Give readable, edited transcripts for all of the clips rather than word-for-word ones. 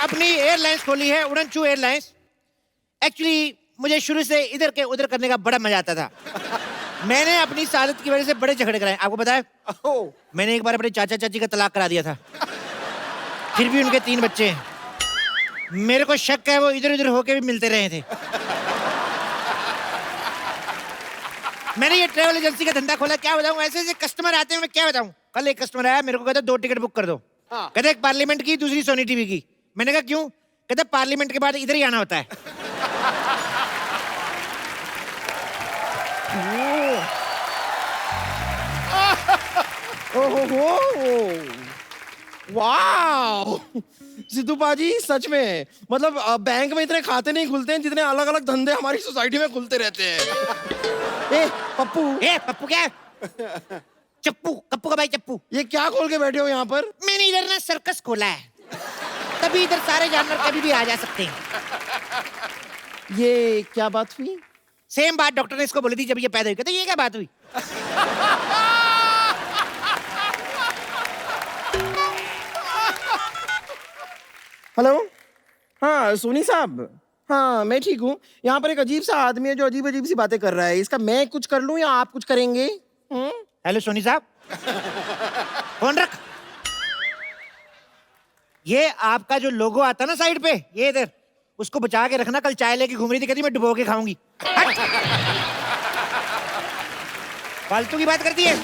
अपनी एयरलाइंस खोली है, उड़नचू एयरलाइंस। एक्चुअली मुझे शुरू से इधर के उधर करने का बड़ा मजा आता था। मैंने अपनी सादत की वजह से बड़े झगड़े कराए। आपको पता है, मैंने एक बार अपने चाचा चाची का तलाक करा दिया था, फिर भी उनके 3 बच्चे हैं। मेरे को शक है वो इधर उधर होके भी मिलते रहे थे। मैंने ये ट्रैवल एजेंसी का धंधा खोला, क्या बताऊं, ऐसे ऐसे कस्टमर आते हैं, मैं क्या बताऊं। कल एक कस्टमर आया, मेरे को कहता 2 टिकट बुक कर दो। कहते एक पार्लियामेंट की, दूसरी सोनी टीवी की। मैंने कहा क्यों? कहते पार्लियामेंट के बाद इधर ही आना होता है। वाह सिद्धू पाजी, सच में मतलब बैंक में इतने खाते नहीं खुलते हैं जितने अलग अलग धंधे हमारी सोसाइटी में खुलते रहते हैं। ए पप्पू क्या? चप्पू, कप्पू का भाई चप्पू। ये क्या खोल के बैठे हो यहाँ पर? मैंने इधर ना सर्कस खोला है, तभी इधर सारे जानवर कभी भी आ जा सकते हैं। ये क्या बात हुई? सेम बात डॉक्टर ने इसको बोली थी जब ये पैदा हुई। कहते ये क्या बात हुई? हेलो, हाँ सोनी साहब, हाँ मैं ठीक हूँ। यहाँ पर एक अजीब सा आदमी है जो अजीब अजीब सी बातें कर रहा है। इसका मैं कुछ कर लूँ या आप कुछ करेंगे? हेलो सोनी साहब, फोन रख। ये आपका जो लोगो आता ना साइड पे, ये इधर, उसको बचा के रखना। कल चाय लेके घूम रही थी, कहती मैं डुबो के खाऊंगी। फालतू की बात करती है।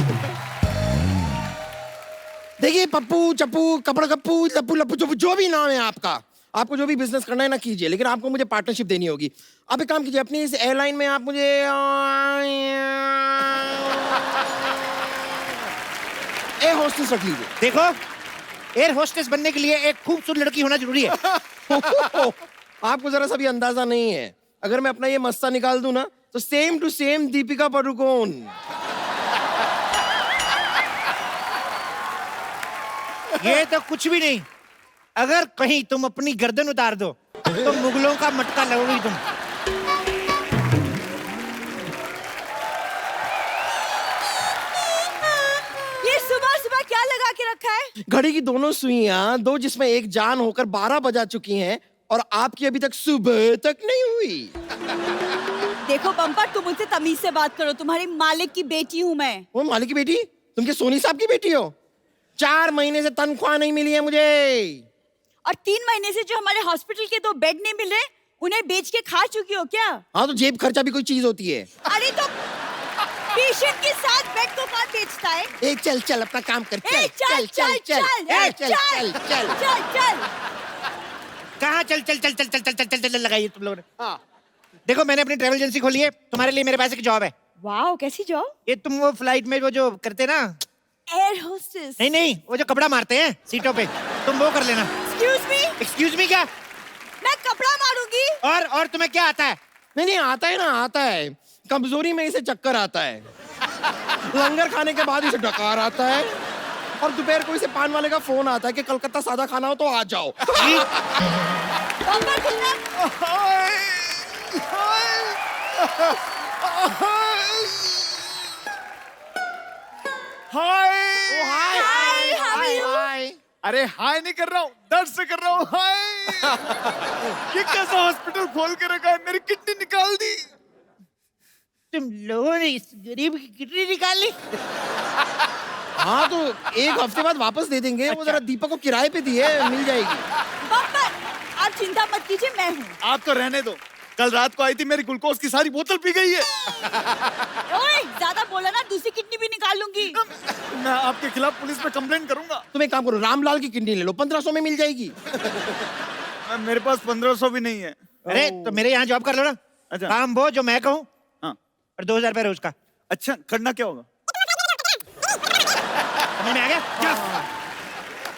देखिए पप्पू चप्पू कपड़ा कप्पू लप्पू लप्पू चप्पू जो भी नाम है आपका, आपको जो भी बिजनेस करना है ना कीजिए, लेकिन आपको मुझे पार्टनरशिप देनी होगी। आप एक काम कीजिए, अपनी इस एयरलाइन में आप मुझे एयर होस्टेस रख लीजिए। देखो, एयर होस्टेस बनने के लिए एक खूबसूरत लड़की होना जरूरी है। आपको जरा सा भी अंदाजा नहीं है, अगर मैं अपना ये मस्ता निकाल दूं ना तो same to same Deepika Padukone. ये तो कुछ भी नहीं। अगर कहीं तुम अपनी गर्दन उतार दो तो मुगलों का मटका लगोगी तुम। ये सुबह सुबह क्या लगा के रखा है? घड़ी की दोनों सुइयां, दो जिसमें एक जान होकर 12 बजा चुकी हैं और आपकी अभी तक सुबह तक नहीं हुई। देखो बम्पर, तुम मुझसे तमीज से बात करो। तुम्हारी मालिक की बेटी हूँ मैं। वो मालिक की बेटी? तुम क्या सोनी साहब की बेटी हो? 4 महीने से तनख्वाह नहीं मिली है मुझे। और 3 महीने से जो हमारे हॉस्पिटल के 2 बेड नहीं मिल रहे, उन्हें बेच के खा चुकी हो क्या? हाँ तो जेब खर्चा भी कोई चीज होती है। अरे तो पेशेंट के साथ बेड को कौन बेचता है? ए चल चल अपना काम कर। चल चल चल चल चल। कहाँ चल चल चल चल चल चल चल चल लगाइए तुम लोगों ने। देखो, मैंने अपनी ट्रैवल एजेंसी खोली है, तुम्हारे लिए मेरे पास एक जॉब है। वाह, कैसी जॉब? ये तुम वो फ्लाइट में वो जो करते ना, एयर होस्टेस। नहीं, वो जो कपड़ा मारते हैं सीटों पे, तुम वो कर लेना। एक्सक्यूज मी क्या? मैं कपड़ा मारूंगी। और तुम्हें क्या आता है? नहीं आता है ना, आता है। कमजोरी में इसे चक्कर आता है, लंगर खाने के बाद इसे डकार आता है, और दोपहर को इसे पान वाले का फोन आता है कि कलकत्ता सादा खाना हो तो आ जाओ। हाय। अरे हाय नहीं कर रहा हूँ, दर्द से कर रहा हूँ हाय। ये कैसा हॉस्पिटल खोल के रखा है, मेरी किडनी निकाल दी। तुम लोगों ने इस गरीब की किडनी निकाल ली? हाँ तो 1 हफ्ते बाद वापस दे देंगे। वो जरा दीपक को किराए पे दी है, मिल जाएगी। आप चिंता मत कीजिए, मैं हूँ। आप तो रहने दो, कल रात को आई थी, मेरी ग्लूकोज की सारी बोतल पी गई है। ओए, ज्यादा बोला ना, दूसरी किडनी भी निकाल लूंगी। मैं आपके खिलाफ पुलिस में कंप्लेंट करूंगा। तुम एक काम करो, रामलाल की किडनी ले लो, 1500 में मिल जाएगी। मेरे पास 1500 भी नहीं है। अरे तो मेरे यहाँ जॉब कर लो ना। अच्छा। काम वो जो मैं कहूँ, हाँ। और 2000 रुपए रोज का। अच्छा, करना क्या होगा? समझ में आ गया?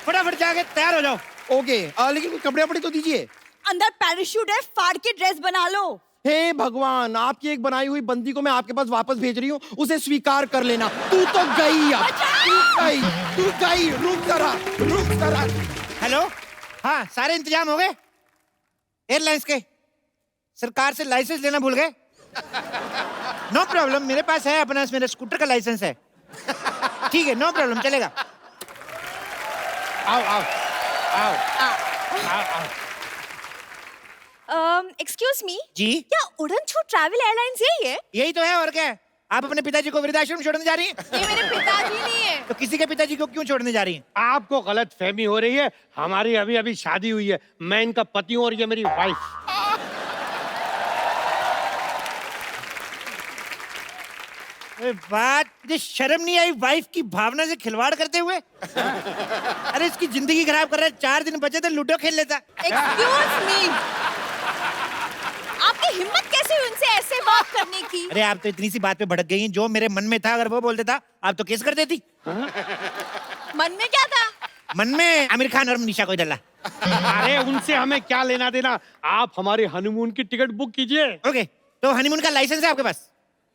फटाफट जाके तैयार हो जाओ। ओके, लेकिन कोई कपड़े वपड़े तो दीजिए। अंदर पैराशूट है, फाड़ के ड्रेस बना लो। हे भगवान, आपकी एक बनाई हुई बंदी को मैं आपके पास वापस भेज रही हूँ, उसे स्वीकार कर लेना। तू तो गई अब, तू गई। रुक जरा। हेलो, हाँ सारे इंतजाम हो गए एयरलाइंस के? सरकार से लाइसेंस लेना भूल गए? नो प्रॉब्लम, मेरे पास है अपना, मेरे स्कूटर का लाइसेंस है। ठीक है, नो प्रॉब्लम, चलेगा। आओ। एक्सक्यूज मी, जी क्या उड़न छू ट्रैवल एयरलाइंस यही है? यही तो है, और क्या है? आप अपने पिताजी को वृद्धाश्रम छोड़ने जा रही हैं? ये मेरे पिताजी नहीं है। तो किसी के पिताजी को क्यों छोड़ने जा रही हैं? आपको गलत फहमी हो रही है। हमारी अभी अभी शादी हुई है। मैं इनका पति हूँ और ये मेरी वाइफ। अरे बात, मुझे शर्म नहीं आई वाइफ की भावना से खिलवाड़ करते हुए? अरे इसकी जिंदगी खराब कर रहा है। 4 दिन बचे थे, लूडो खेल लेता। एक्सक्यूज मी, आपकी हिम्मत कैसे हुई उनसे ऐसे बात करने की? अरे आप तो इतनी सी बात पे भड़क गई हैं। जो मेरे मन में था अगर वो बोल देता आप तो केस कर देती। मन में क्या था? मन में आमिर खान और निशा कोई डला। अरे उनसे हमें क्या लेना देना। आप हमारे हनीमून की टिकट बुक कीजिए। ओके, तो हनीमून का लाइसेंस है आपके पास?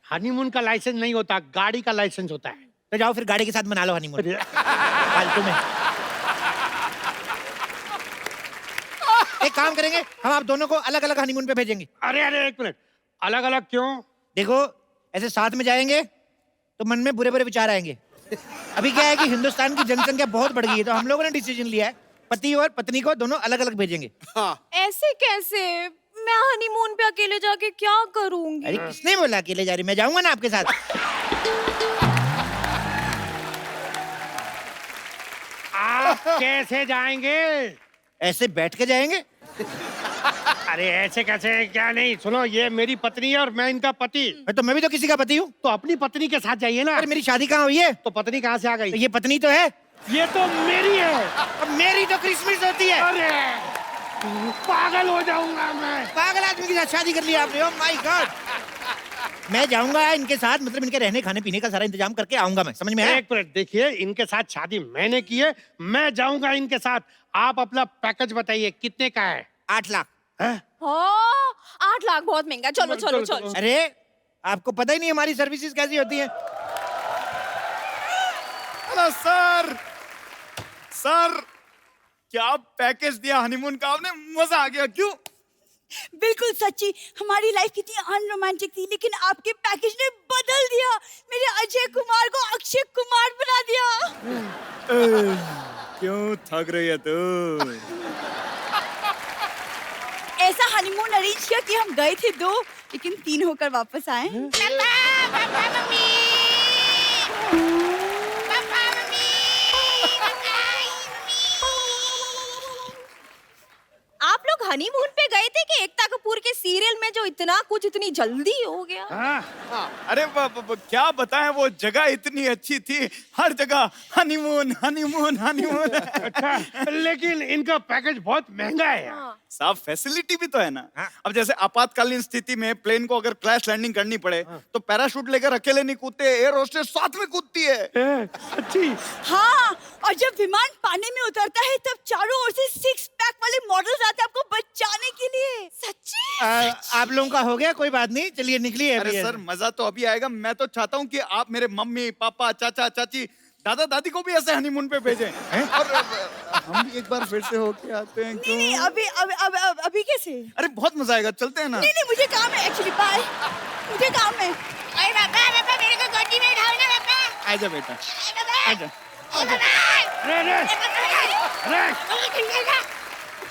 हनीमून का लाइसेंस नहीं होता, गाड़ी का लाइसेंस होता है। तो जाओ फिर गाड़ी के साथ मना लो हनीमून। फालतू में। एक काम करेंगे, हम आप दोनों को अलग अलग हनीमून पे भेजेंगे। अरे अरे एक मिनट, अलग अलग क्यों? देखो, ऐसे साथ में जाएंगे तो मन में बुरे बुरे विचार आएंगे। अभी क्या है कि हिंदुस्तान की जनसंख्या बहुत बढ़ गई है, तो हम लोगों ने डिसीजन लिया है पति और पत्नी को दोनों अलग अलग भेजेंगे। ऐसे कैसे? मैं हनीमून पे अकेले जाके क्या करूंगी? अरे किसने बोला अकेले जा रही? मैं जाऊंगा ना आपके साथ। आप कैसे जाएंगे? ऐसे बैठ के जाएंगे। अरे ऐसे कैसे? क्या नहीं, सुनो, ये मेरी पत्नी है और मैं इनका पति। तो मैं भी तो किसी का पति हूँ। तो अपनी पत्नी के साथ जाइए ना। अरे मेरी शादी कहाँ हुई है? तो पत्नी कहाँ से आ तो गई? ये पत्नी तो है। ये तो मेरी है। अब मेरी तो क्रिसमस होती है। अरे पागल हो जाऊंगा मैं। पागल आदमी के साथ शादी कर लिया आपने। Oh my God. मैं जाऊंगा इनके साथ, मतलब इनके रहने खाने पीने का सारा इंतजाम करके आऊंगा मैं। समझ में आया? एक मिनट देखिए, इनके साथ शादी मैंने की है, मैं जाऊंगा इनके साथ। आप अपना पैकेज बताइए कितने का है? 8 लाख। हैं? 8 लाख बहुत महंगा। चलो चलो चलो। अरे आपको पता ही नहीं हमारी सर्विसेज कैसी होती है। हेलो सर, सर क्या पैकेज दिया हनीमून का आपने, मजा आ गया। क्यों? बिल्कुल सच्ची, हमारी लाइफ कितनी अनरोमांटिक थी, लेकिन आपके पैकेज ने बदल दिया। मेरे अजय कुमार को अक्षय कुमार बना दिया। क्यों थक रही है तू? ऐसा हनीमून अरेंज किया कि हम गए थे 2, लेकिन 3 होकर वापस आए। आप लोग हनीमून पे गए थे कि एकता कपूर के सीरियल में जो इतना कुछ इतनी जल्दी हो गया? अरे क्या बताएं, वो जगह इतनी अच्छी थी, हर जगह हनीमून हनीमून हनीमून। अच्छा, लेकिन इनका पैकेज बहुत महंगा है यार। साहब फैसिलिटी भी तो है ना। अब जैसे आपातकालीन स्थिति में प्लेन को अगर क्रैश लैंडिंग करनी पड़े तो पैराशूट लेकर अकेले नहीं कूदते, एयर होस्टेस साथ में कूदती है। अच्छी। हाँ, और जब विमान पानी में उतरता है तब चारों ओर से 6 पैक वाले मॉडल्स आते हैं आपको बचाने के लिए। सच्ची? आप लोगों का हो गया? कोई बात नहीं, चलिए निकलिए। अरे सर मजा तो अभी आएगा। मैं तो चाहता हूँ कि आप मेरे मम्मी पापा चाचा चाची दादा दादी को भी ऐसे हनीमून पे भेजें और हम भी एक बार फिर से होके आते हैं। नहीं नहीं, अभी कैसे? अरे बहुत मजा आएगा, चलते हैं ना। नहीं नहीं, मुझे काम है एक्चुअली। बाय, मुझे काम है। अरे पापा पापा मेरे को गोदी में उठाओ ना पापा। आजा बेटा, आजा।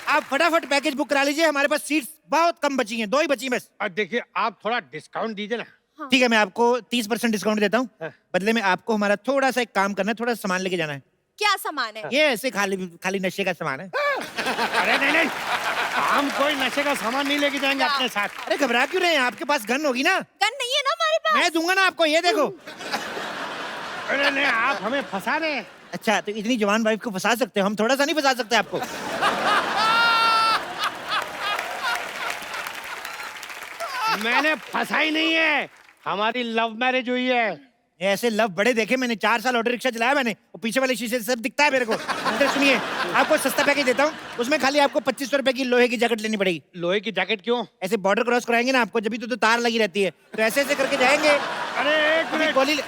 आप फटाफट पैकेज बुक करा लीजिए, हमारे पास सीट्स बहुत कम बची हैं, 2 ही बची हैं बस। और देखिए, आप थोड़ा डिस्काउंट दीजिए ना। ठीक है, मैं आपको 30% डिस्काउंट देता हूँ। बदले में आपको हमारा थोड़ा सा एक काम करना है, थोड़ा सामान लेके जाना है। क्या सामान है? ये ऐसे खाली नशे का सामान है। अरे नहीं नहीं, हम कोई नशे का सामान नहीं लेके जाएंगे अपने साथ। अरे घबरा क्यों रहे हैं? आपके पास गन होगी ना? गन नहीं है ना हमारे पास? मैं दूंगा ना आपको, ये देखो। अरे नहीं, आप हमें फंसा रहे हैं। अच्छा, तो इतनी जवान वाइफ को फंसा सकते हो, हम थोड़ा सा नहीं फंसा सकते आपको? मैंने फंसा ही नहीं है, हमारी लव मैरिज हुई है। ये ऐसे लव बड़े देखे मैंने। 4 साल ऑटो रिक्शा चलाया मैंने, वो पीछे वाले शीशे से सब दिखता है मेरे को। इधर सुनिए, आपको सस्ता पैकेज देता हूँ, उसमें खाली आपको 2500 रुपए की लोहे की जैकेट लेनी पड़ेगी। लोहे की जैकेट क्यों? ऐसे बॉर्डर क्रॉस कराएंगे ना आपको, जब भी तो तार लगी रहती है, तो ऐसे ऐसे करके जाएंगे। अरे एक मिनट, गोली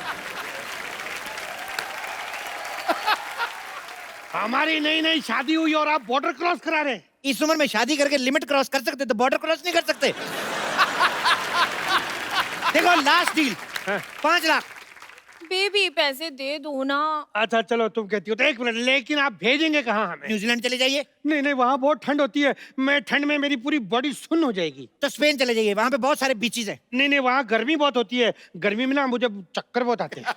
हमारी नई नई शादी हुई और आप बॉर्डर क्रॉस करा रहे हैं? इस उम्र में शादी करके लिमिट क्रॉस कर सकते, तो बॉर्डर क्रॉस नहीं कर सकते। देखो लास्ट डील, 5 लाख। पे भी पैसे दे दो ना। अच्छा चलो तुम कहती हो तो 1 मिनट, लेकिन आप भेजेंगे कहाँ हमें? न्यूजीलैंड चले जाइए, नहीं नहीं, वहाँ बहुत ठंड होती है, मैं ठंड में मेरी पूरी बॉडी सुन्न हो जाएगी। तो स्पेन चले जाइए, वहां पे बहुत सारे बीचेस है। नहीं नहीं, वहाँ गर्मी बहुत होती है, गर्मी में ना मुझे चक्कर बहुत आते हैं।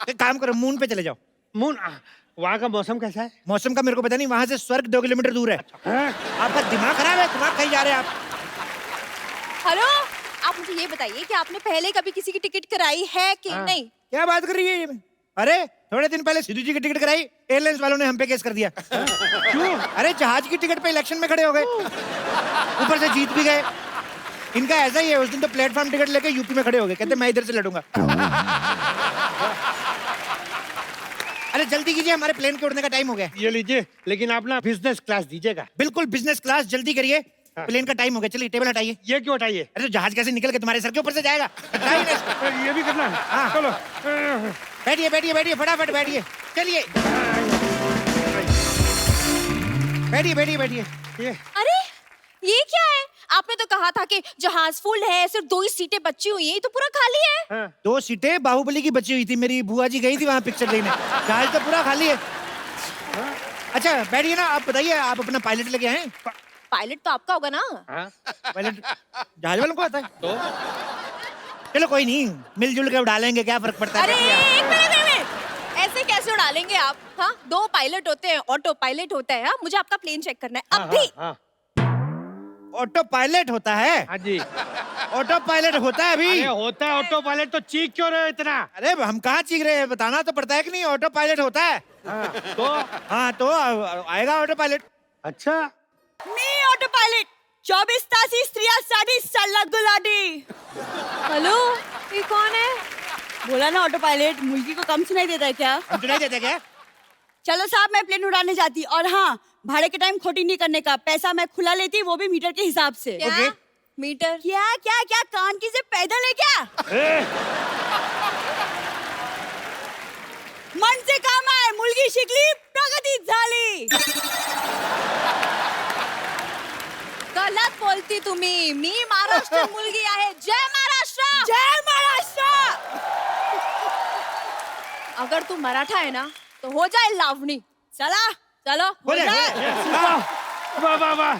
एक काम करो, मून पे चले जाओ। मून, वहाँ का मौसम कैसा है? मौसम का मेरे को पता नहीं, वहां से स्वर्ग 2 किलोमीटर दूर है। हाँ? आपका दिमाग खराब है, दिमाग कहीं जा रहे हैं आप। हेलो, आप मुझे ये बताइए कि आपने पहले कभी किसी की टिकट कराई है कि हाँ। नहीं? क्या बात कर रही है ये? अरे थोड़े दिन पहले सिद्धू जी की टिकट कराई, एयरलाइंस वालों ने हम पे केस कर दिया। क्यों? अरे जहाज की टिकट पे इलेक्शन में खड़े हो गए, ऊपर से जीत भी गए। इनका ऐसा ही है, उस दिन तो प्लेटफॉर्म टिकट लेके यूपी में खड़े हो गए, कहते मैं इधर से लड़ूंगा। अरे जल्दी कीजिए, हमारे प्लेन के उड़ने का टाइम हो गया। ये लीजिए, लेकिन आप ना बिजनेस क्लास दीजिएगा। बिल्कुल बिजनेस क्लास, जल्दी करिए, प्लेन का टाइम हो गया। चलिए टेबल हटाइए। ये क्यों हटाइए? अरे तो जहाज कैसे निकल के तुम्हारे सर के ऊपर से जाएगा? हटाइए ना इसको। ये भी करना है? हाँ। चलो। बैठिए बैठिए बैठिए, फटाफट बैठिए, चलिए बैठिए बैठिए बैठिए। ये अरे ये क्या है? आपने तो कहा था कि जहाज फुल है, सिर्फ 2 ही सीटें बची हुई हैं, ये तो पूरा खाली है। हाँ। 2 सीटें बाहुबली की बची हुई थी, मेरी बुआ जी गई थी वहां पिक्चर देखने, जहाज तो पूरा खाली है। अच्छा बैठिए ना, आप बताइए, आप अपना पायलट लेके आए? पायलट तो आपका होगा ना? हाँ? पायलट जहाज वालों को आता है? तो चलो कोई नहीं, मिलजुल के उड़ा लेंगे, क्या फर्क पड़ता है? अरे बैठिए आप। एक मिनट, ऐसे कैसे उड़ा लेंगे आप? हाँ, 2 पायलट होते हैं, ऑटो पायलट होता है। हाँ, मुझे आपका प्लेन चेक करना है हाँ, अभी। हाँ, ऑटो पायलट होता है? हाँ जी। ऑटो पायलट होता है अभी? अरे होता है ऑटो पायलट, तो चीख क्यों रहे हो इतना? अरे हम कहाँ चीख रहे हैं, बताना तो पड़ता है कि नहीं, ऑटो पायलट होता है। हाँ, तो हाँ तो आएगा ऑटो पायलट। अच्छा, मी ऑटो पायलट 24 तासी स्त्रिया साठी सल्ला गुलाटी। हेलो, ये कौन है? बोला ना ऑटो पायलट, मुर्गी को कम सुनाई देता है क्या? हम सुनाई देते क्या? चलो साहब, मैं प्लेन उड़ाने जाती, और हाँ, भाड़े के टाइम खोटी नहीं करने का, पैसा मैं खुला लेती, वो भी मीटर के हिसाब से। क्या? ओके। मीटर? क्या क्या क्या, कान की से पैदल है क्या? ए, मन से काम आहे, मुलगी शिकली, प्रगती झाली। गलत बोलती तुम्ही, मी महाराष्ट्र मुलगी आहे। जय महाराष्ट्र! जय महाराष्ट्र। अगर तू मराठा है ना तो हो जाए लावणी। चला चलो हो जाए। वाह वाह वाह,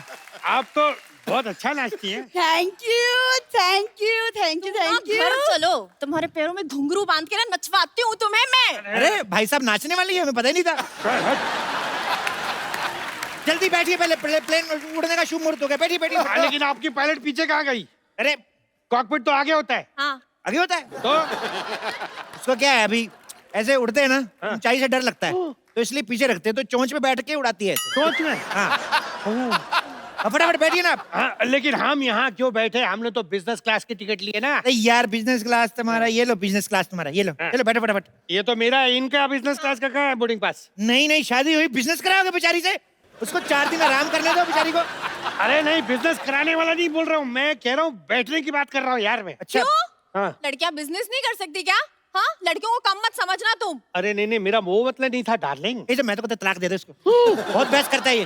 आप तो बहुत अच्छा नाचती हैं। Thank you thank you thank you thank घर यू। चलो, तुम्हारे पैरों में घुंघरू बांध के ना नचवाती हूँ तुम्हें मैं। अरे भाई साहब नाचने वाली है, हमें पता ही नहीं था। जल्दी बैठिए, पहले प्लेन उड़ने का शुभ मुहूर्त हो गया, बैठिए बैठिए। हाँ, लेकिन आपकी पायलट पीछे कहाँ गई? अरे कॉकपिट तो आगे होता है। हाँ, आगे होता है तो उसको, क्या है अभी ऐसे उड़ते हैं ना, ऊंचाई से डर लगता है, तो इसलिए पीछे रखते हैं, तो चोंच पे बैठ के उड़ाती है ऐसे। सोच में। हाँ अब फटाफट बैठिए ना आप। हाँ, लेकिन हम यहाँ क्यों बैठे? हमने तो बिजनेस क्लास की टिकट ली है ना। अरे यार बिजनेस क्लास तुम्हारा, ये लो बिजनेस क्लास तुम्हारा, ये लो, हाँ। चलो बैठो फटाफट। ये तो मेरा है, इनका बिजनेस क्लास का कहाँ है बोर्डिंग पास? नहीं नहीं, शादी हुई, बिजनेस कराओगे बेचारी से? उसको 4 दिन आराम करने दो बेचारी को। अरे नहीं, बिजनेस कराने वाला नहीं बोल रहा हूँ मैं, कह रहा हूँ बैठने की बात कर रहा हूँ यार मैं। अच्छा क्यों? हाँ। लड़कियां बिजनेस नहीं कर सकती क्या? हाँ, लड़कियों को कम मत समझना तुम। अरे नहीं नहीं, मेरा वो मतलब नहीं था डार्लिंग। ये जो मैं तो कहता तलाक दे दो इसको, बहुत बहस करता है ये।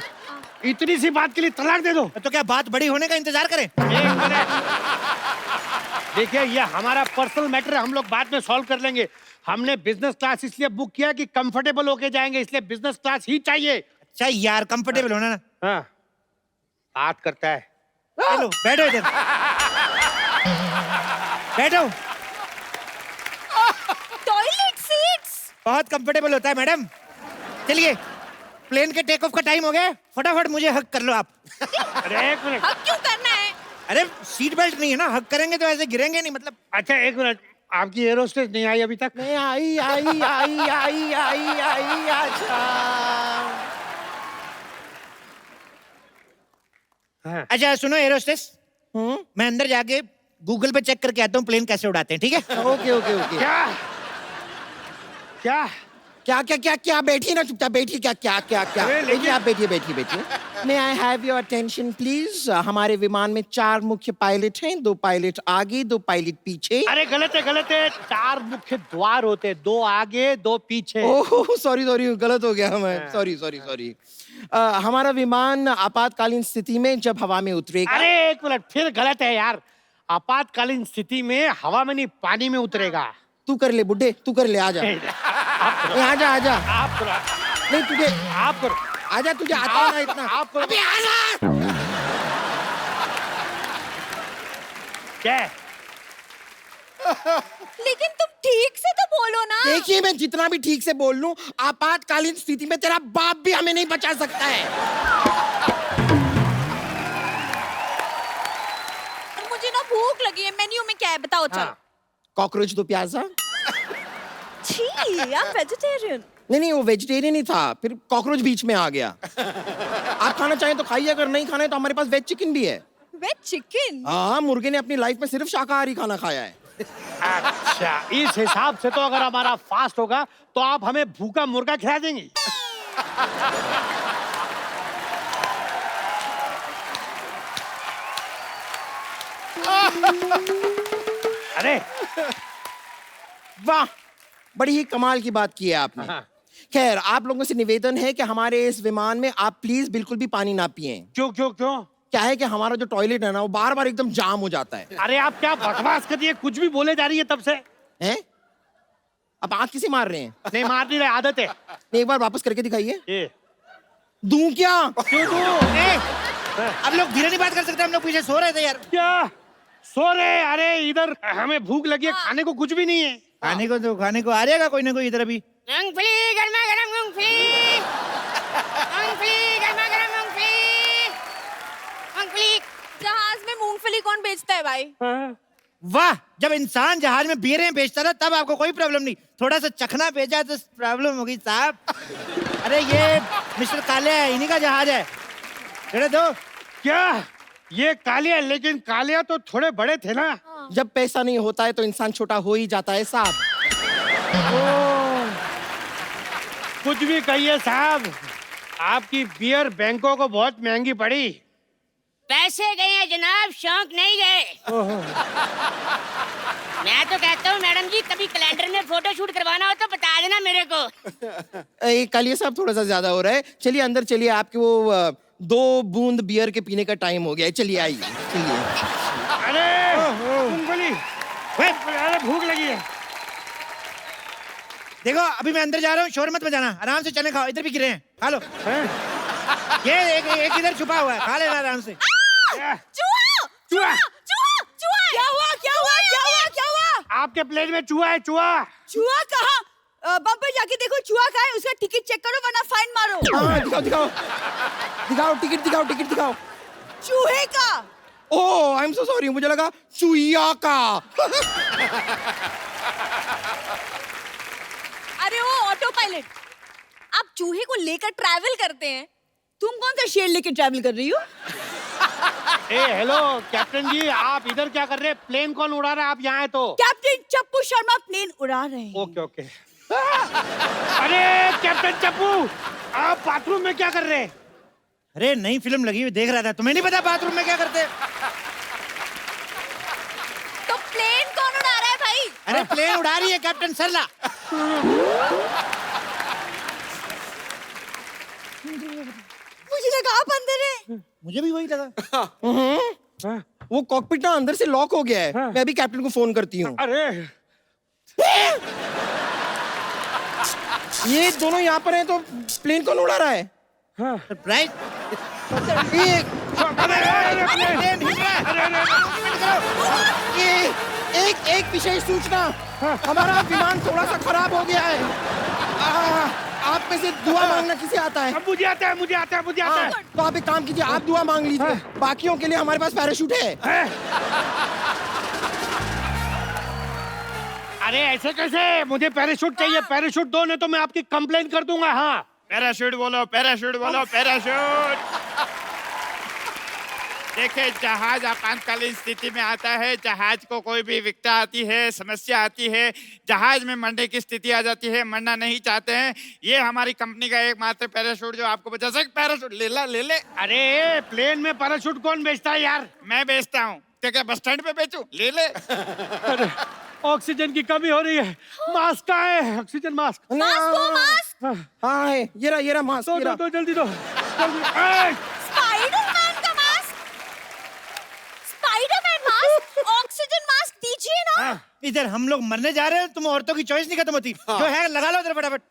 इतनी सी बात के लिए तलाक दे दो? तो क्या बात बड़ी होने का इंतजार करें? एक मिनट, देखिए ये हमारा पर्सनल मैटर है, हम लोग बाद में सॉल्व कर लेंगे। हमने बिजनेस क्लास इसलिए बुक किया कि कंफर्टेबल होके जाएंगे, इसलिए बिजनेस क्लास ही चाहिए। अच्छा यार, कंफर्टेबल होना ना। हाँ, बात करता है। चलो बैठो इधर, बैठो। Toilet seats. बहुत कंफर्टेबल होता है मैडम। चलिए प्लेन के टेक ऑफ का टाइम हो गया, फटाफट मुझे हक कर लो आप। अरे एक मिनट, हक क्यों करना है? अरे सीट बेल्ट नहीं है ना, हक करेंगे तो ऐसे गिरेंगे नहीं, मतलब। अच्छा एक मिनट, आपकी एरोस्टेस नहीं आई अभी तक? नहीं आई आई आई आई आई आई। अच्छा हाँ। अच्छा सुनो एरोस्टेस, मैं अंदर जाके गूगल पे चेक करके आता हूँ प्लेन कैसे उड़ाते हैं, ठीक है? Okay okay okay. क्या क्या क्या क्या क्या क्या, बैठिए ना चुपचाप, बैठिए। क्या क्या क्या क्या, अरे, लेकिन- बैठिए आप, बैठिए बैठिए बैठिए। May I have your attention please. हमारे विमान में 4 मुख्य पायलट हैं, 2 पायलट आगे, 2 पायलट पीछे। अरे गलत है गलत है, 4 मुख्य द्वार होते हैं, 2 आगे 2 पीछे। ओह सॉरी सॉरी, गलत हो गया मैं, सॉरी सॉरी सॉरी। हमारा विमान आपातकालीन स्थिति में जब हवा में उतरेगा। अरे एक मिनट, फिर गलत है यार। आपातकालीन स्थिति में हवा में नहीं, पानी में उतरेगा। तू कर ले बुड्ढे, तू कर ले, आजा। नहीं, आप करो, ए, आजा आजा। आप करो, नहीं तुझे आप करो, आजा, तुझे आता है ना इतना। आप करो। अबे आजा। क्या है? लेकिन तुम ठीक से तो बोलो ना। देखिए, मैं जितना भी ठीक से बोल लूं, आपातकालीन स्थिति में तेरा बाप भी हमें नहीं बचा सकता है। और मुझे ना भूख लगी है, मेन्यू में क्या है बताओ चलो। हाँ। कॉकरोच तो प्याजा। छी, आप वेजिटेरियन। नहीं, वो वेजिटेरियन ही था, फिर कॉकरोच बीच में आ गया। आप खाना चाहें तो खाइए, अगर नहीं खाना है तो हमारे पास वेज चिकन भी है। Veg chicken? हाँ, मुर्गे ने अपनी लाइफ में सिर्फ शाकाहारी खाना खाया है। अच्छा, इस हिसाब से तो अगर हमारा फास्ट होगा तो आप हमें भूखा मुर्गा खिला देंगी। अरे वाह, बड़ी ही कमाल की बात की है आपने। हाँ। खैर, आप लोगों से निवेदन है कि हमारे इस विमान में आप प्लीज बिल्कुल भी पानी ना पिएं। क्यों क्यों क्यों? क्या है कि हमारा जो टॉयलेट है ना, वो बार बार एकदम जाम हो जाता है। अरे आप क्या बकवास कर रही है, कुछ भी बोले जा रही है तब से। हैं? आप आंख किसे मार रहे हैं? नहीं मार नहीं रहे, आदत है। एक बार वापस करके दिखाइए। ये दूं क्या? क्यों तू? अब लोग धीरे नहीं बात कर सकते, हम लोग पीछे सो रहे थे यार। क्या सो रहे? अरे इधर हमें भूख लगी है, खाने को कुछ भी नहीं है। खाने को आ रहेगा कोई ना कोई इधर अभी। मूंगफली गर्मा गर्म मूंगफली, मूंगफली गर्मा गर्म मूंगफली, मूंगफली। जहाज में मूंगफली कौन बेचता है भाई? वाह, जब इंसान जहाज में बियरें बेचता था तब आपको कोई प्रॉब्लम नहीं, थोड़ा सा चखना भेजा तो प्रॉब्लम होगी साहब। अरे ये मिस्टर काले है, इन्हीं का जहाज है। बेटा दो। क्या ये कालिया? लेकिन कालिया तो थोड़े बड़े थे ना। जब पैसा नहीं होता है तो इंसान छोटा हो ही जाता है साहब। कुछ भी कहिए साहब, आपकी बियर बैंकों को बहुत महंगी पड़ी। पैसे गए हैं जनाब, शौक नहीं गए। मैं तो कहता हूँ मैडम जी, कभी कैलेंडर में फोटो शूट करवाना हो तो बता देना मेरे को। कालिया साहब, थोड़ा सा ज्यादा हो रहा है। चलिए अंदर चलिए, आपके वो 2 बूंद बियर के पीने का टाइम हो गया है। चलिए आइए, चलिए। अरे मूंगफली, अरे भूख लगी है। देखो अभी मैं अंदर जा रहा हूँ, शोर मत बजाना, आराम से चने खाओ, इधर भी गिरे हैं, खा लो। ये एक इधर छुपा हुआ है, खा लेना आराम से। चूहा! चूहा! चूहा! चूहा! क्या हुआ क्या हुआ क्या हुआ क्या हुआ? आपके प्लेट में चूहा है, चूहा। चूहा कहाँ? बम्पर जाके देखो चूहा कहाँ है, उसका टिकट चेक करो वरना फाइन मारो। हाँ, दिखाओ दिखाओ दिखाओ, टिकट दिखाओ, टिकट दिखाओ। चूहे का। ओह, आई एम सो सॉरी, मुझे लगा चुईया का। अरे वो ऑटो पायलट, आप चूहे को लेकर ट्रैवल करते हैं। तुम कौन सा शेर लेके ट्रैवल कर रही हो? ए हेलो कैप्टन जी, आप इधर क्या कर रहे हैं? प्लेन कौन उड़ा रहा है? आप यहाँ है तो? कैप्टन चप्पू शर्मा प्लेन उड़ा रहे हैं। Okay okay. अरे कैप्टन चप्पू, आप बाथरूम में क्या कर रहे हैं? अरे नई फिल्म लगी हुई देख रहा था, तुम्हें नहीं पता बाथरूम में क्या करते? तो प्लेन कौन उड़ा रहा है भाई? अरे प्लेन उड़ा रही है कैप्टन सरला। मुझे लगा आप अंदर है। मुझे भी वही लगा। हाँ? वो कॉकपिट ना अंदर से लॉक हो गया है। हाँ। मैं अभी कैप्टन को फोन करती हूँ। अरे ये दोनों यहाँ पर हैं तो प्लेन कौन उड़ा रहा है? हाँ। सरप्राइज। ये प्लेन हिल रहा है। ये एक विशेष सूचना, हमारा विमान थोड़ा सा खराब हो गया है। आप में से दुआ मांगना किसे आता है? अब मुझे आता है, मुझे आता है, मुझे आता है। तो आप एक काम कीजिए, आप दुआ मांग लीजिए। बाकियों के लिए हमारे पास पैराशूट है। हैं? अरे ऐसे कैसे? मुझे पैराशूट चाहिए, पैराशूट दो, नहीं तो मैं आपकी कंप्लेन कर दूंगा। हाँ पैराशूट बोलो, पैराशूट बोलो, पैराशूट। देखिए, जहाज आपातकालीन स्थिति में आता है, जहाज को कोई भी विकटा आती है, समस्या आती है, जहाज में मरने की स्थिति आ जाती है, मरना नहीं चाहते हैं, ये हमारी कंपनी का एकमात्र पैराशूट जो आपको बचा सके। पैराशूट ले ला, ले ले। अरे प्लेन में पैराशूट कौन बेचता है यार? मैं बेचता हूँ, क्या बस स्टैंड पे बेचूं? ले ले। अरे ऑक्सीजन की कमी हो रही है, मास्क कहाँ है? Oxygen mask. मास्क दो, मास्क। हाँ है, ये रहा मास्क। दो जल्दी दो, जल्दी। स्पाइडरमैन का mask, Spiderman mask, oxygen mask दीजिए ना। इधर हम लोग मरने जा रहे हैं, तुम औरतों की चॉइस नहीं खत्म होती। जो है लगा लो इधर फटाफट।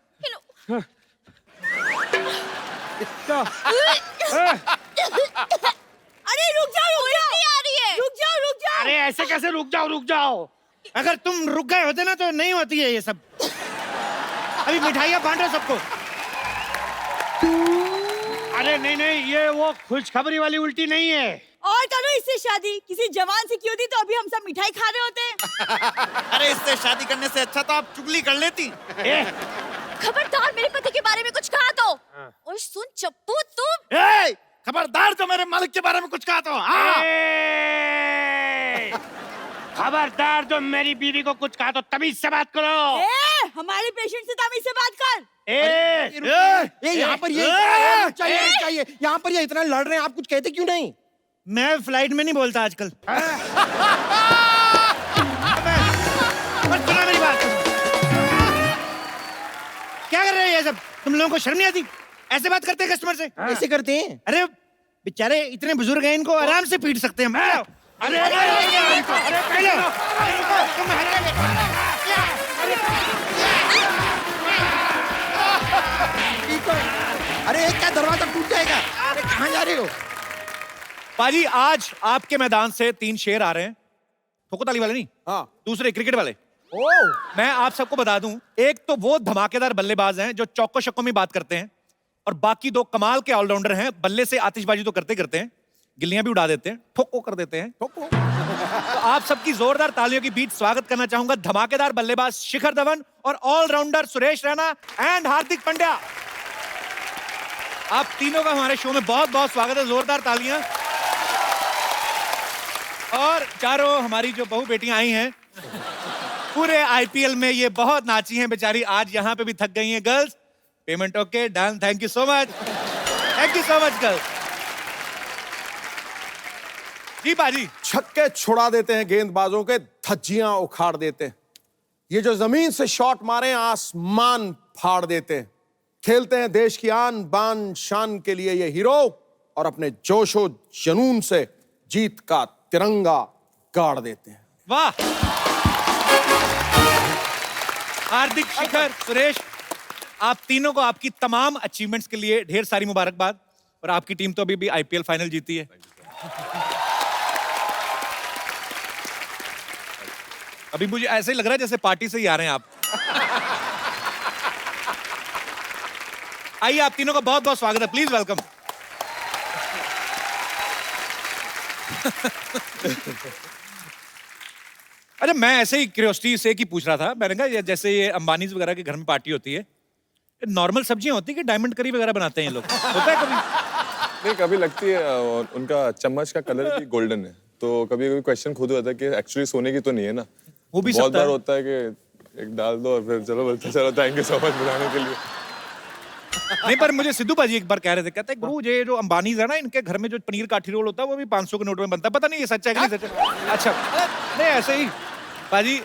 अरे रुक जाओ उल्टी आ रही है। रुक जाओ अरे ऐसे कैसे रुक जाओ। अगर तुम रुक गए होते ना तो नहीं होती है ये सब। अभी मिठाइयाँ बांटो सबको। अरे नहीं, ये वो खुशखबरी वाली उल्टी नहीं है। और करो इससे शादी, किसी जवान से की होती तो अभी हम सब मिठाई खा रहे होते। अरे इससे शादी करने से अच्छा तो आप चुगली कर लेती। खबरदार मेरे पति के बारे में कुछ कहा तो। और सुन चप्पू तुम। ए, खबरदार जो मेरे मालिक के बारे में कुछ कहा तो। हाँ। खबरदार जो मेरी बीवी को कुछ कहा तो तमीज से बात करो। हमारे पेशेंट से तमीज से बात कर। ये यहाँ पर ये चाहिए यहाँ पर ये इतना लड़ रहे हैं, आप कुछ कहते क्यों नहीं? मैं फ्लाइट में नहीं बोलता आजकल। बस सुना मेरी बात। क्या कर रहे हैं ये सब? तुम लोगों को शर्म नहीं आती? ऐसे बात करते हैं कस्टमर से? ऐसे करते हैं? अरे बेचारे इतने बुजुर्ग हैं, इनको आराम से पीट सकते हैं। अरे क्या दरवाजा टूट जाएगा? अरे कहाँ जा रहे हो? पाजी आज आपके मैदान से 3 शेर आ रहे हैं। ठोको ताली वाले नहीं, हाँ। दूसरे क्रिकेट वाले। ओह, मैं आप सबको बता दूं, एक तो वो धमाकेदार बल्लेबाज हैं जो चौको छक्कों में बात करते हैं, और बाकी 2 कमाल के ऑलराउंडर हैं। बल्ले से आतिशबाजी तो करते हैं, गिल्लियां भी उड़ा देते हैं, ठोको कर देते हैं। ठोको। तो आप सबकी जोरदार तालियों के बीच स्वागत करना चाहूंगा धमाकेदार बल्लेबाज शिखर धवन और ऑलराउंडर सुरेश रैना एंड हार्दिक पांड्या। आप तीनों का हमारे शो में बहुत बहुत स्वागत है। जोरदार तालियां। और चारों हमारी जो बहू बेटियां आई हैं, पूरे आईपीएल में ये बहुत नाची हैं बेचारी, आज यहाँ पे भी थक गई हैं। Girls payment okay done, thank you so much, thank you so much girls. जी बाजी। छक्के छुड़ा देते हैं गेंदबाजों के, धज्जियां उखाड़ देते हैं। ये जो जमीन से शॉट मारे आसमान फाड़ देते हैं। खेलते हैं देश की आन बान शान के लिए ये हीरो, और अपने जोशो जुनून से जीत का तिरंगा गाड़ देते हैं। वाह। हार्दिक, शिखर, सुरेश, आप तीनों को आपकी तमाम अचीवमेंट्स के लिए ढेर सारी मुबारकबाद। और आपकी टीम तो अभी भी आईपीएल फाइनल जीती है। अभी मुझे ऐसे ही लग रहा है जैसे पार्टी से ही आ रहे हैं आप। आइए, आप तीनों का बहुत बहुत स्वागत है, प्लीज वेलकम। अच्छा, मैं ऐसे ही क्यूरियोसिटी से कि पूछ रहा था, मैंने कहा जैसे ये अंबानी वगैरह के घर में पार्टी होती है, नॉर्मल सब्जियां होती है कि डायमंड करी वगैरह बनाते हैं ये लोग? होता है कभी? नहीं, कभी लगती है उनका चम्मच का कलर भी गोल्डन है, तो कभी कभी क्वेश्चन खुद होता है कि एक्चुअली सोने की तो नहीं है ना। वो भी बहुत सकता बार है। होता है कि एक डाल दो और फिर चलो बोलते चलो थैंक यू सो मच बुलाने के लिए। नहीं, पर मुझे सिद्धू भाजी एक बार कह रहे थे, कहते हैं गुरु ये जो अंबानी है ना, इनके घर में जो पनीर काठी रोल होता है वो भी 500 के नोट में बनता है। पता नहीं ये सच है कि नहीं सच है। अच्छा, नहीं ऐसे ही भाजी,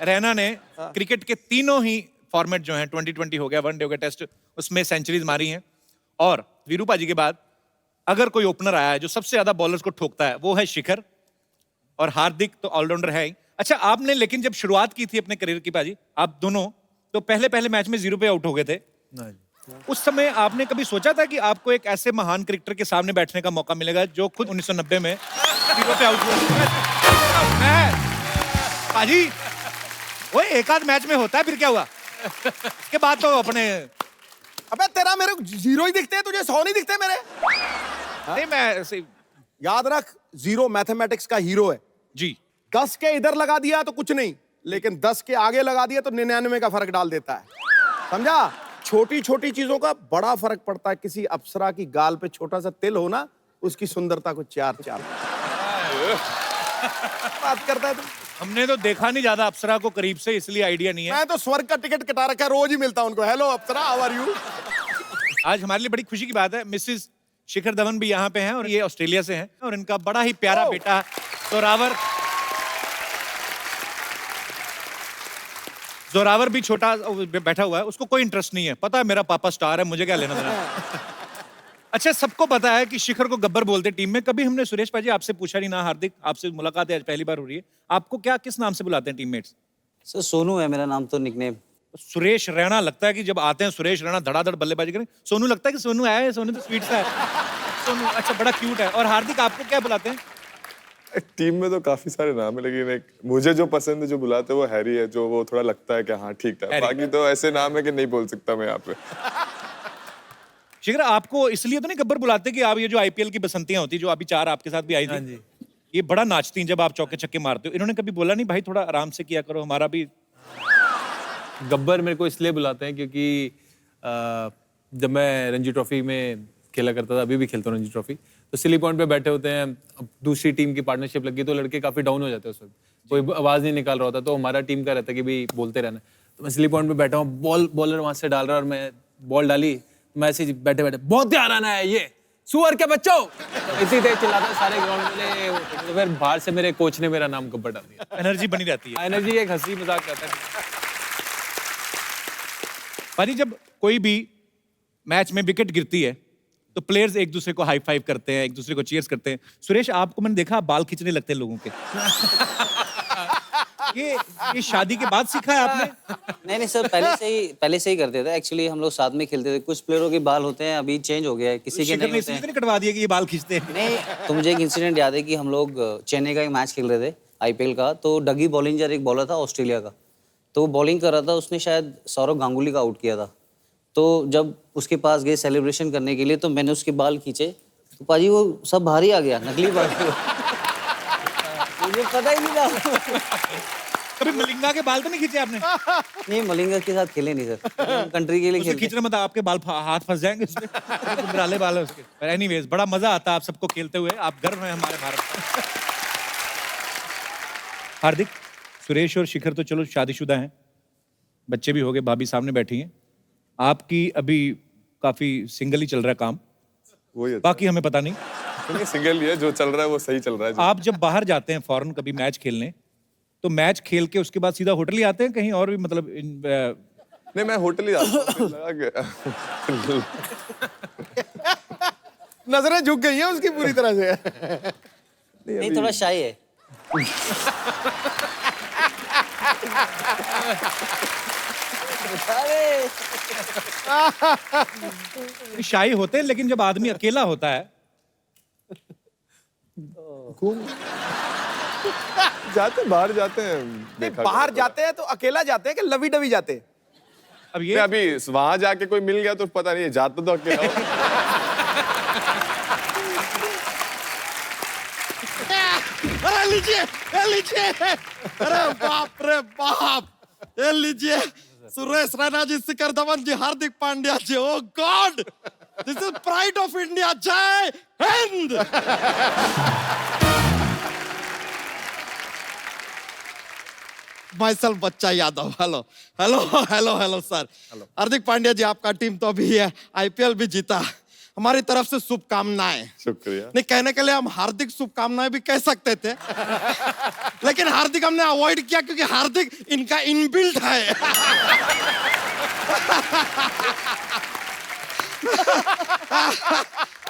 रैना ने क्रिकेट के तीनों ही फॉर्मेट जो हैं, 2020 हो गया, वनडे हो गया, टेस्ट, उसमें सेंचुरीज मारी हैं। और वीरू भाजी के बाद अगर कोई ओपनर आया है जो सबसे ज्यादा बॉलर्स को ठोकता है, वो है शिखर, और हार्दिक तो ऑलराउंडर है ही। अच्छा, आपने लेकिन जब शुरुआत की थी अपने करियर की भाजी, आप दोनों तो पहले मैच में 0 पे आउट हो गए थे। उस समय आपने कभी सोचा था कि आपको एक ऐसे महान क्रिकेटर के सामने बैठने का मौका मिलेगा जो खुद 1990 में 0 पे आउट हुआ? भाजी, वो एक आध मैच में होता है, फिर क्या हुआ? इसके बाद तो अपने। अबे तेरा मेरे को 0 ही दिखते हैं, तुझे 100 नहीं दिखते मेरे? नहीं, मैं ऐसे। याद रख, 0 मैथमेटिक्स का हीरो है जी। 10 के इधर लगा दिया तो कुछ नहीं, लेकिन 10 के आगे लगा दिया तो 99 का फर्क डाल देता है। समझा? छोटी छोटी चीजों का बड़ा फर्क पड़ता है। किसी अप्सरा की गाल पे छोटा सा तिल हो ना, उसकी सुंदरता को 4 बात करता है तू। हमने तो देखा नहीं ज्यादा अप्सरा को करीब से, इसलिए आइडिया नहीं है। मैं तो स्वर्ग का टिकट कटा रखा है, रोज ही मिलता हूं उनको। Hello Apsara, how are you? आज हमारे लिए बड़ी खुशी की बात है, मिसेस शिखर धवन भी यहाँ पे हैं, और ये ऑस्ट्रेलिया से हैं, और इनका बड़ा ही प्यारा बेटा जोरावर भी छोटा बैठा हुआ है। उसको कोई इंटरेस्ट नहीं है, पता है मेरा पापा स्टार है, मुझे क्या लेना देना। अच्छा, सबको पता है कि शिखर को गब्बर बोलते टीम में। कभी हमने सुरेश भाजी आपसे पूछा नहीं ना, हार्दिक आपसे मुलाकात है आज पहली बार हो रही है, आपको क्या किस नाम से बुलाते हैं टीममेट्स? सर सोनू है मेरा नाम, तो निकनेम। सुरेश रैना लगता है कि जब आते हैं सुरेश रैना धड़ाधड़ बल्लेबाजी करें, सोनू लगता है कि सोनू आया है, सोनू तो स्वीट सा है। सोनू अच्छा बड़ा क्यूट है। और हार्दिक आपको क्या बुलाते हैं? टीम में तो काफी सारे नाम है, लेकिन एक मुझे जो पसंद है, जो बुलाते हैं वो हैरी है, जो वो थोड़ा लगता है कि हाँ ठीक है। बाकी तो ऐसे नाम है कि नहीं बोल सकता मैं यहाँ पे। शिखर आपको इसलिए तो नहीं गब्बर बुलाते कि आप ये जो आईपीएल की बसंतियां होती जो अभी 4 आपके साथ भी आई थी, ये बड़ा नाचती हैं जब आप चौके छक्के मारते हो, इन्होंने कभी बोला नहीं भाई थोड़ा आराम से किया करो, हमारा भी? गब्बर मेरे को इसलिए बुलाते हैं क्योंकि जब मैं रणजी ट्रॉफी में खेला करता था, अभी भी खेलता हूँ रणजी ट्रॉफी, तो सिली पॉइंट पे बैठे होते हैं, अब दूसरी टीम की पार्टनरशिप लगी तो लड़के काफी डाउन हो जाते हैं उस वक्त, कोई आवाज नहीं निकाल रहा होता, तो हमारा टीम का रहता है कि भाई बोलते रहना। तो मैं सिली पॉइंट पे बैठा हूँ, बॉलर वहां से डाल रहा है और मैं बॉल डाली, मैं ऐसे ही बैठे बैठे बहुत ध्यान आना है, ये सुअर के बच्चों, इसी तेज चिल्लाता सारे ग्राउंड में। तो फिर बाहर से मेरे कोच ने मेरा नाम गब्बर डाल दिया। एनर्जी बनी रहती है। एनर्जी एक हंसी मजाक करता है। पाजी जब कोई भी मैच में विकेट गिरती है तो प्लेयर्स एक दूसरे को हाई फाइव करते हैं, एक दूसरे को चीयर्स करते हैं। सुरेश आपको मैंने देखा आप बाल खींचने लगते हैं लोगों के। ये शादी के बाद सीखा है आपने? नहीं सर, पहले से ही करते थे। एक्चुअली हम लोग साथ में खेलते थे। कुछ प्लेयरों के बाल होते हैं, अभी चेंज हो गया है, किसी के नहीं होते हैं। कटवा दिया कि ये बाल खींचते हैं। नहीं, तो मुझे एक इंसिडेंट याद है कि हम लोग चेन्नई का एक मैच खेल रहे थे आईपीएल का, तो डगी बॉलिंजर एक बॉलर था ऑस्ट्रेलिया का, तो वो बॉलिंग कर रहा था, उसने शायद सौरव गांगुली का आउट किया था। तो जब उसके पास गए सेलिब्रेशन करने के लिए, तो मैंने उसके बाल खींचे, तो पाजी वो सब बाहर ही आ गया, नकली बाल। मुझे पता ही नहीं था। कभी मलिंगा के बाल तो नहीं खींचे आपने? नहीं, मलिंगा के साथ खेले नहीं सर, कंट्री के लिए खेलते। खींचना मतलब आपके बाल हाथ फंस जाएंगे उसमें। गुबराले बाल है उसके। पर एनीवेज बड़ा मजा आता है आप सबको खेलते हुए, आप गर्व हैं हमारे भारत का। हार्दिक, सुरेश और शिखर तो चलो शादीशुदा हैं, बच्चे भी हो गए, भाभी सामने बैठी हैं, आपकी अभी काफी सिंगल ही चल रहा है काम, वही बाकी हमें पता नहीं। सिंगल ही है, जो चल रहा है वो सही चल रहा है। आप जब बाहर जाते हैं फॉरेन कभी मैच खेलने, तो मैच खेल के उसके बाद सीधा होटल ही आते हैं कहीं और भी, मतलब नहीं मैं होटल ही आता हूँ। नजरें झुक गई हैं उसकी पूरी तरह से। नहीं, थोड़ा शाई है। शाही होते हैं, लेकिन जब आदमी अकेला होता है जाते बाहर जाते हैं। बाहर जाते हैं तो अकेला जाते हैं कि लवी डवी जाते हैं? अब ये अभी वहां जाके कोई मिल गया तो पता नहीं है, जाते तो अकेला हो। अरे लीजिए, अरे बाप रे बाप, ये लीजिए Suresh Raina ji, Shikhar Dhawan ji, Hardik Pandya ji. Oh god, this is pride of India. जय हिंद। Myself Bachcha Yadav. Hello hello hello hello sir. Hardik Pandya ji, आपका टीम तो अभी है आईपीएल भी जीता, हमारी तरफ से शुभकामनाएं। शुक्रिया। नहीं, कहने के लिए हम हार्दिक शुभकामनाएं भी कह सकते थे, लेकिन हार्दिक हमने अवॉइड किया क्योंकि हार्दिक इनका इनबिल्ट है।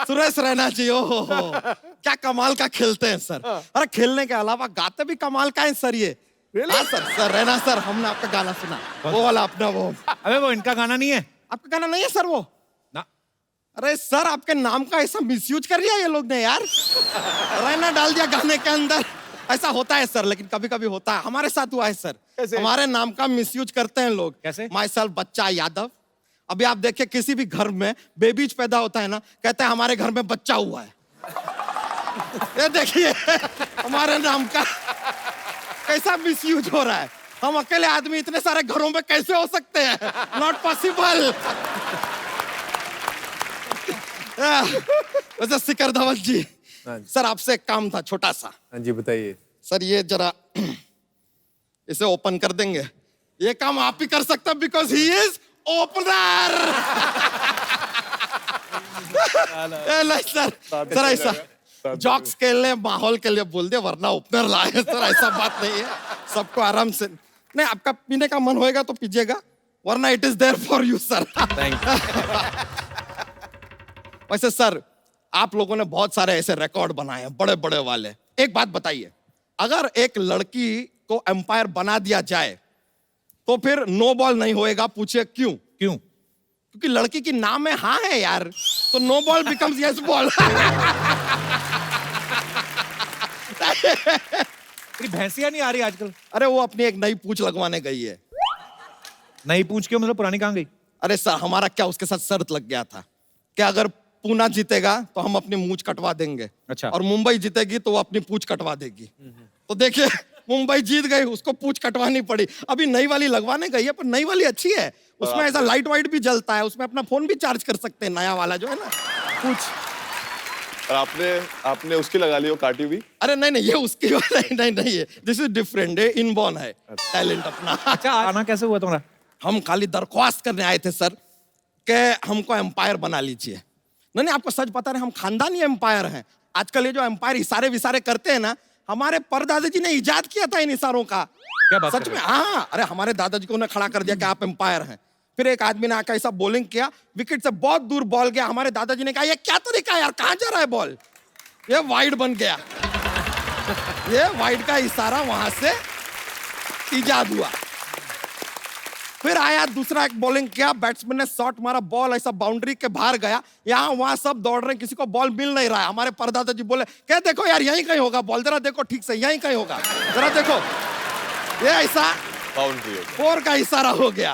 सुरेश रैना जी, ओहो क्या कमाल का खेलते हैं सर। अरे खेलने के अलावा गाते भी कमाल का है सर ये। हाँ सर रैना सर, हमने आपका गाना सुना, वो वाला अपना वो। अबे वो इनका गाना नहीं है। आपका गाना नहीं है सर वो? ना। अरे सर, आपके नाम का ऐसा मिसयूज कर लिया ये लोग ने यार, रैना डाल दिया गाने के अंदर। ऐसा होता है सर, लेकिन कभी कभी होता है, हमारे साथ हुआ है सर। हमारे नाम का मिसयूज करते हैं लोग। कैसे? माइसेल्फ बच्चा यादव। अभी आप देखिए, किसी भी घर में बेबीज पैदा होता है ना, कहते हैं हमारे घर में बच्चा हुआ है। ये देखिए हमारे नाम का कैसा मिसयूज हो रहा है। हम अकेले आदमी इतने सारे घरों में कैसे हो सकते हैं? Not possible. वैसे शिखर धवन जी, सर आपसे एक काम था छोटा सा। हाँ जी बताइए। सर ये जरा इसे ओपन कर देंगे? ये काम आप ही कर सकते हैं, because he is opener. Sir ऐसा जॉक्स के लिए, माहौल के लिए बोल दिया, वरना ओपनर लाए सर, ऐसा बात नहीं है। सबको आराम से, नहीं आपका पीने का मन होएगा तो पीजिएगा, वरना it is there for you sir. Thank you. वैसे सर, आप लोगों ने बहुत सारे ऐसे रिकॉर्ड बनाए हैं, बड़े बड़े वाले। एक बात बताइए, अगर एक लड़की को एम्पायर बना दिया जाए तो फिर नो बॉल नहीं होएगा। पूछिए क्यों? क्यों? क्योंकि लड़की की नाम में हाँ है यार, तो no ball becomes yes ball. तेरी भैंसियां नहीं आ रही आजकल? अरे वो अपनी एक नई पूछ लगवाने गई है। नई पूछ क्यों? मतलब पुरानी कहाँ गई? अरे सर हमारा क्या उसके साथ शर्त लग गया था कि अगर पूना जीतेगा तो हम अपनी मूंछ कटवा देंगे। अच्छा। और मुंबई जीतेगी तो वो अपनी पूछ कटवा देगी। तो देखिए मुंबई जीत गई, उसको पूछ कटवानी पड़ी। अभी नई वाली लगवाने गई है, पर नई वाली अच्छी है, उसमें ऐसा लाइट वाइट भी जलता है, उसमें अपना फोन भी चार्ज कर सकते हैं, नया वाला जो है ना पूछ। और आपने उसकी लगा ली, वो काटी हुई? अरे नहीं नहीं, ये उसकी नहीं है, दिस इज डिफरेंट, ये इनबॉर्न है टैलेंट अपना। अच्छा, आना कैसे हुआ तुम्हारा? हम खाली दरख्वास्त करने आए थे सर कि हमको एम्पायर बना लीजिए। नहीं, आपको सच पता नहीं, हम खानदानी एम्पायर हैं। आजकल ये जो एम्पायर इशारे विसारे करते हैं ना, हमारे परदादा जी ने इजाद किया था इन इशारों का। क्या बात सच में? हाँ, अरे हमारे दादाजी को उन्हें खड़ा कर दिया कि आप एम्पायर हैं। फिर एक आदमी ने आकर ऐसा बॉलिंग किया, विकेट से बहुत दूर बॉल गया। हमारे दादाजी ने कहा ये क्या तरीका है यार, कहाँ जा रहा है बॉल? ये वाइड बन गया। ये वाइड का इशारा वहां से इजाद हुआ। फिर आया दूसरा, एक बॉलिंग किया, बैट्समैन ने शॉट मारा, बॉल ऐसा बाउंड्री के बाहर गया। यहाँ वहां सब दौड़ रहे हैं, किसी को बॉल मिल नहीं रहा है। हमारे परदादा जी बोले क्या देखो यार, यहीं कहीं होगा बॉल, जरा देखो ठीक से, यहीं कहीं होगा, जरा देखो। ये ऐसा बाउंड्री 4 का इशारा हो गया।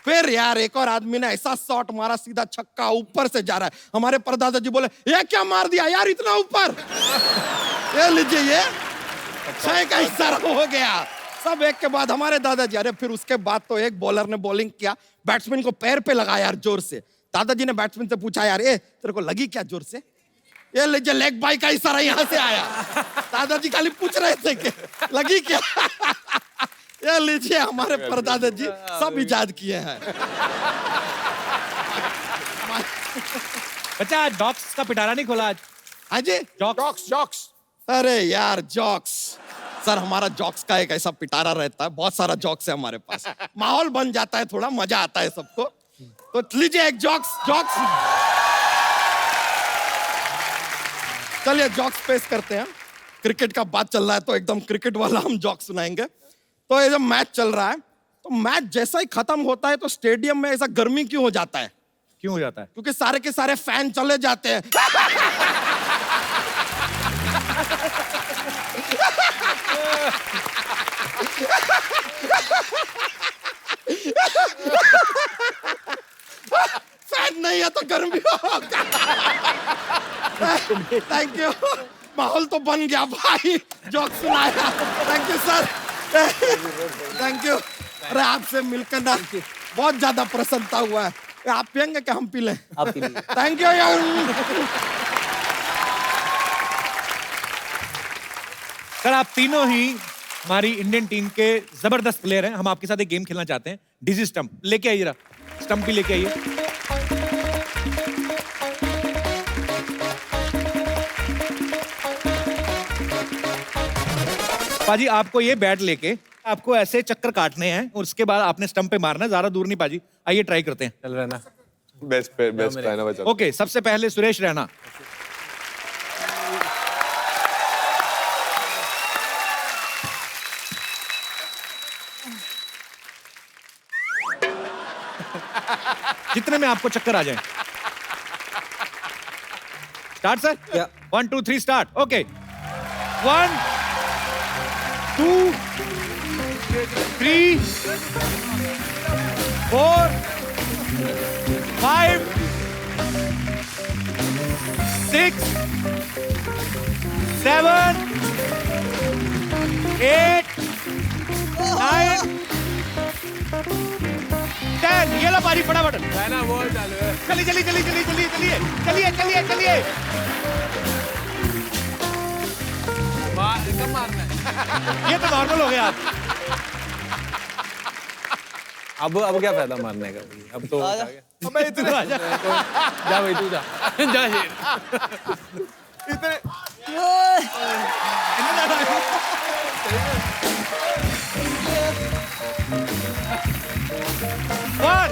फिर यार एक और आदमी ने ऐसा शॉट मारा, सीधा छक्का, ऊपर से जा रहा है। हमारे परदादा जी बोले ये क्या मार दिया यार इतना ऊपर? ये लीजिए, ये 6 का इशारा हो गया। सब एक के बाद हमारे दादाजी। अरे फिर उसके बाद तो एक बॉलर ने बॉलिंग किया, बैट्समैन को पैर पे लगाया यार जोर से। दादाजी ने बैट्समैन से पूछा यार ए तेरे को लगी क्या जोर से? ये लीजिए, लेग बाई का इशारा यहाँ से आया। दादाजी खाली पूछ रहे थे कि लगी क्या? ये लीजिए, हमारे परदादा जी सब इजाद किए हैं। बच्चा डॉक्स का पिटारा नहीं खोला आज? हाँ जी, जॉक्स। अरे यार जॉक्स सर, हमारा जॉक्स का एक ऐसा पिटारा रहता है, बहुत सारा जॉक्स है हमारे पास, माहौल बन जाता है, थोड़ा मजा आता है सबको। तो लीजिए एक जॉक्स। चलिए जॉक्स पेश करते हैं। क्रिकेट का बात चल रहा है तो एकदम क्रिकेट वाला हम जॉक्स सुनाएंगे। तो ये जब मैच चल रहा है, तो मैच जैसा ही खत्म होता है तो स्टेडियम में ऐसा गर्मी क्यों हो जाता है? क्यों हो जाता है? क्योंकि सारे के सारे फैन चले जाते हैं। फैन नहीं है तो गर्मी होगा। थैंक यू, माहौल तो बन गया भाई, जोक सुनाया। Thank you sir, thank you. अरे आपसे मिलकर ना बहुत ज्यादा प्रसन्नता हुआ है। आप पियेंगे क्या हम पी लें? आप पी लीजिए। थैंक यू यार। सर आप तीनों ही हमारी इंडियन टीम के जबरदस्त प्लेयर हैं। हम आपके साथ एक गेम खेलना चाहते हैं, डिजी स्टंप। लेके आइए जरा, स्टंप भी लेके आइए। पाजी आपको ये बैट लेके आपको ऐसे चक्कर काटने हैं और उसके बाद आपने स्टंप पे मारना है, ज्यादा दूर नहीं पाजी। आइए ट्राई करते हैं। चल रहा है ना? बेस्ट रहना बचा। ओके, सबसे पहले सुरेश रैना। जितने में आपको चक्कर आ जाए। Start sir. 1 2 3 स्टार्ट। ओके, 1 2 3 4 5 6 7 8 9 10। ये लो पारी, फटाफट। ना बॉल चालू है। चलिए चलिए चलिए चलिए चलिए चलिए चलिए चलिए चलिए। कब मारना है? ये तो नॉर्मल हो गया। अब क्या फायदा मारने का? अब तो हो गया। अबे इतना जा भाई, तू जा जा शेर। One,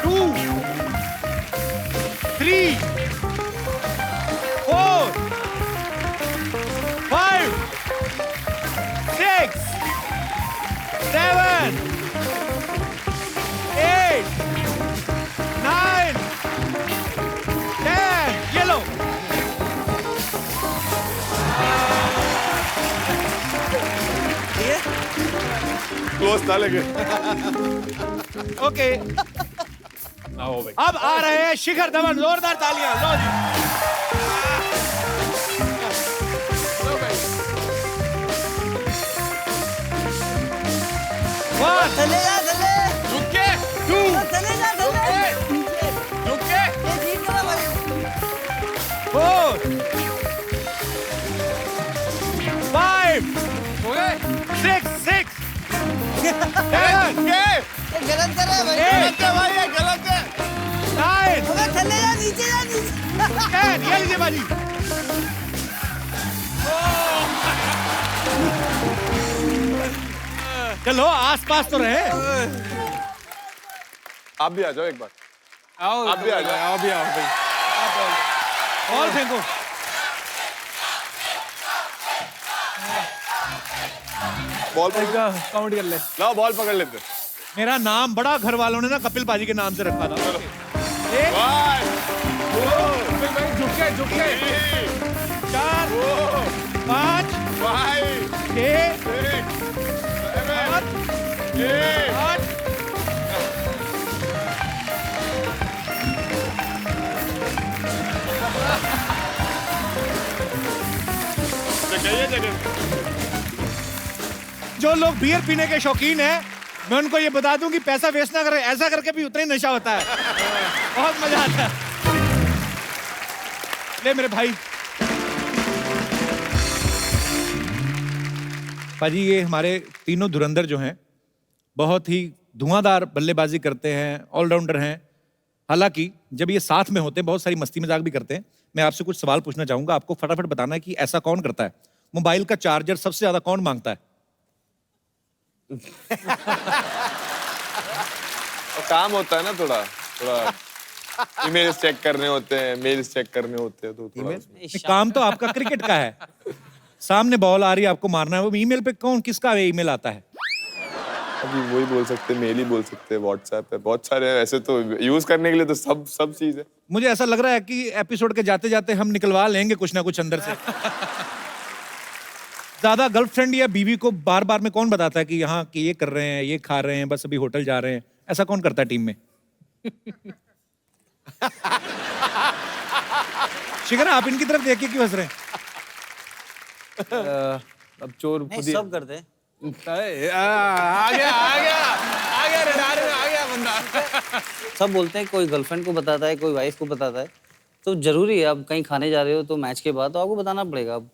2, 3, 4, 5, 6, 7 8 9 10 ये लो। क्लोज था लेकिन। ओके आओ भाई। अब आ रहे हैं शिखर धवन, जोरदार तालियां लो जी। One, चले जा चले रुक के, चले जा चले रुक के। ये जीत गया भाई 4 5 6 6 7 ये गलत कर रहा है भाई गलत है भाई, ये गलत है। 9 अबे चले जा नीचे 10 ये लीजिए बाजी। चलो आसपास तो रहे। आप भी आ जाओ एक बार। आओ आप भी आ जाओ। आओ भी आओ भाई। बॉल फेंको। बॉल काउंट कर ले। लाओ बॉल पकड़ लेते। मेरा नाम बड़ा घर वालों ने ना कपिल बाजी के नाम से रखा था। एक, झुक के 4 5 6 7 8 जो लोग बियर पीने के शौकीन हैं, मैं उनको ये बता दूं कि पैसा वेस्ट ना करें, ऐसा करके भी उतना ही नशा होता है। बहुत मजा आता है। ले मेरे भाई। पाजी ये हमारे तीनों धुरंधर जो हैं बहुत ही धुआंधार बल्लेबाजी करते हैं, ऑलराउंडर हैं। हालांकि जब ये साथ में होते हैं बहुत सारी मस्ती मजाक भी करते हैं। मैं आपसे कुछ सवाल पूछना चाहूंगा, आपको फटाफट बताना है कि ऐसा कौन करता है। मोबाइल का चार्जर सबसे ज्यादा कौन मांगता है? काम होता है ना थोड़ा थोड़ा ईमेल्स चेक करने होते हैं, मेल्स चेक करने होते हैं, तो थोड़ा काम तो आपका क्रिकेट का है। सामने बॉल आ रही है, आपको मारना है। वो ईमेल पे कौन किसका ईमेल आता है? अभी वही बोल सकते हैं, मेल ही बोल सकते हैं, व्हाट्सएप है, बहुत सारे हैं। ऐसे तो यूज करने के लिए तो सब चीज है। मुझे ऐसा लग रहा है कि एपिसोड के जाते जाते हम निकलवा लेंगे कुछ ना कुछ अंदर से। ज्यादा गर्लफ्रेंड या बीवी को बार बार में कौन बताता है कि यहाँ कि ये कर रहे हैं, ये खा रहे हैं, बस अभी होटल जा रहे हैं? ऐसा कौन करता है टीम में? शिखर आप इनकी तरफ देख के क्यों हंस रहे हैं? अब चोर खुद ही सब करते हैं। आ गया रडार में आ गया बंदा। सब बोलते हैं, कोई गर्लफ्रेंड को बताता है, कोई वाइफ को बताता है। तो जरूरी है, अब कहीं खाने जा रहे हो तो मैच के बाद तो आपको बताना पड़ेगा। अब